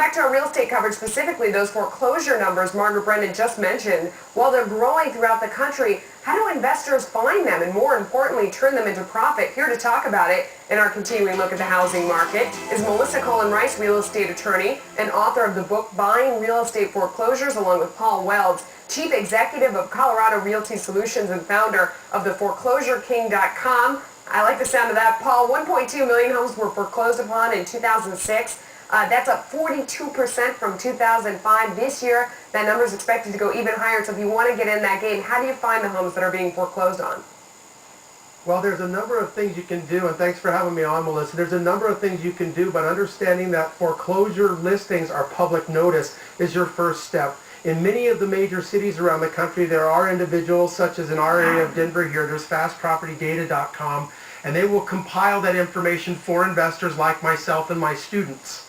back to our real estate coverage, specifically those foreclosure numbers Margaret Brennan just mentioned. While they're growing throughout the country, how do investors find them and, more importantly, turn them into profit? Here to talk about it in our continuing look at the housing market is Melissa Cullen-Rice, real estate attorney and author of the book Buying Real Estate Foreclosures, along with Paul Welds, Chief Executive of Colorado Realty Solutions and founder of the foreclosureking.com. I like the sound of that. Paul, 1.2 million homes were foreclosed upon in 2006. That's up 42% from 2005. This year, that number is expected to go even higher. So if you want to get in that game, how do you find the homes that are being foreclosed on? Well, there's a number of things you can do, and thanks for having me on, Melissa. There's a number of things you can do, but understanding that foreclosure listings are public notice is your first step. In many of the major cities around the country, there are individuals, such as in our area of Denver here, there's fastpropertydata.com, and they will compile that information for investors like myself and my students.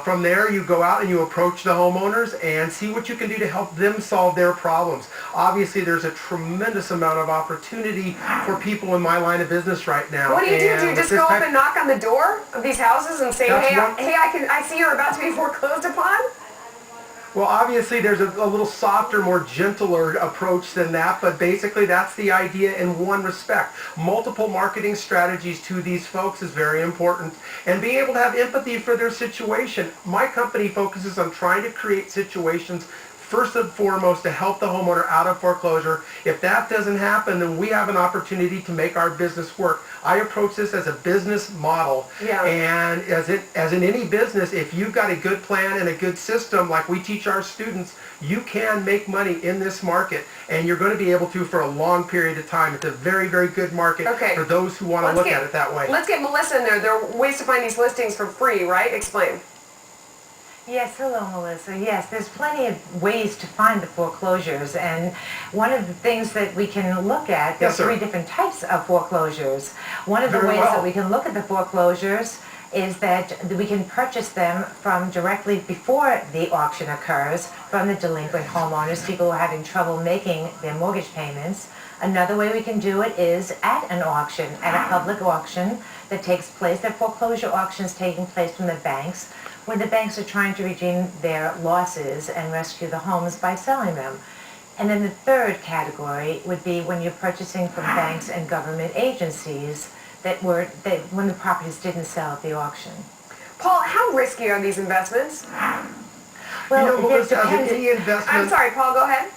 From there, you go out and you approach the homeowners and see what you can do to help them solve their problems. Obviously, there's a tremendous amount of opportunity for people in my line of business right now. What do you do? Do you just go up and knock on the door of these houses and say, hey, I see you're about to be foreclosed upon? Well, obviously, there's a little softer, more gentler approach than that, but basically that's the idea in one respect. Multiple marketing strategies to these folks is very important, and being able to have empathy for their situation. My company focuses on trying to create situations first and foremost to help the homeowner out of foreclosure. If that doesn't happen, then we have an opportunity to make our business work. I approach this as a business model. Yeah. And as in any business, if you've got a good plan and a good system like we teach our students, you can make money in this market, and you're going to be able to for a long period of time. It's a very, very good market for those who want to look at it that way. Let's get Melissa in there. There are ways to find these listings for free, right? Explain. Yes, hello Melissa. Yes, there's plenty of ways to find the foreclosures, and one of the things that we can look at, there's three different types of foreclosures. One of the ways that we can look at the foreclosures is that we can purchase them from directly before the auction occurs from the delinquent homeowners, people who are having trouble making their mortgage payments. Another way we can do it is at an auction, at a public auction that takes place. There are foreclosure auctions taking place from the banks, where the banks are trying to redeem their losses and rescue the homes by selling them. And then the third category would be when you're purchasing from banks and government agencies when the properties didn't sell at the auction. Paul, how risky are these investments? Well, Melissa, as in any investment, I'm sorry, Paul, go ahead.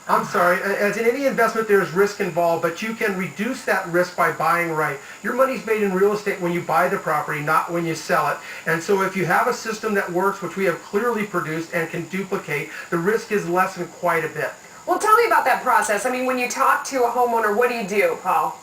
I'm sorry, as in any investment, there's risk involved, but you can reduce that risk by buying right. Your money's made in real estate when you buy the property, not when you sell it. And so if you have a system that works, which we have clearly produced and can duplicate, the risk is lessened quite a bit. Well, tell me about that process. I mean, when you talk to a homeowner, what do, Paul?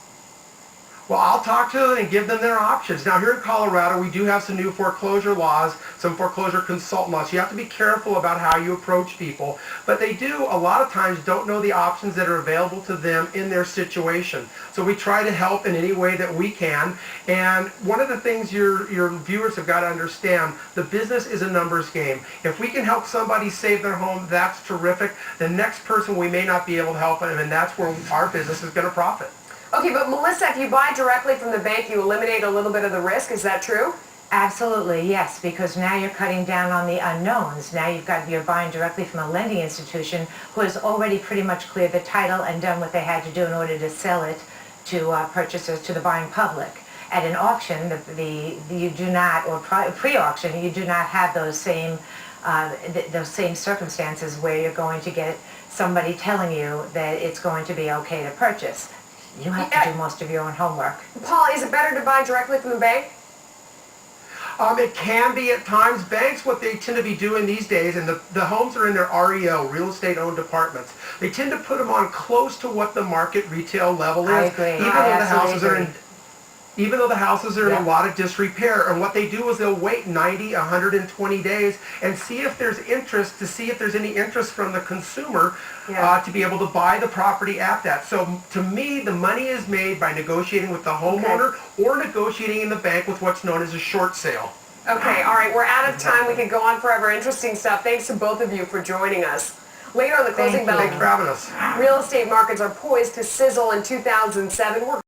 Well, I'll talk to them and give them their options. Now, here in Colorado, we do have some new foreclosure laws, some foreclosure consultant laws. You have to be careful about how you approach people. But they do, a lot of times, don't know the options that are available to them in their situation. So we try to help in any way that we can. And one of the things your viewers have got to understand, the business is a numbers game. If we can help somebody save their home, that's terrific. The next person, we may not be able to help them, and that's where our business is going to profit. Okay, but Melissa, if you buy directly from the bank, you eliminate a little bit of the risk. Is that true? Absolutely, yes, because now you're cutting down on the unknowns. Now you're buying directly from a lending institution who has already pretty much cleared the title and done what they had to do in order to sell it to purchasers, to the buying public. At an auction, you do not, or pre-auction, you do not have those same circumstances where you're going to get somebody telling you that it's going to be okay to purchase. You have to do most of your own homework. Paul, is it better to buy directly from the bank? It can be at times. Banks, what they tend to be doing these days, and the homes are in their REO, real estate owned apartments, they tend to put them on close to what the market retail level is. I agree. Even though the houses are in a lot of disrepair. And what they do is they'll wait 90, 120 days and see if there's interest, to see if there's any interest from the consumer to be able to buy the property at that. So to me, the money is made by negotiating with the homeowner or negotiating in the bank with what's known as a short sale. Okay, all right, we're out of time. We could go on forever. Interesting stuff. Thanks to both of you for joining us. Later on the closing bell, thanks for having us. Real estate markets are poised to sizzle in 2007.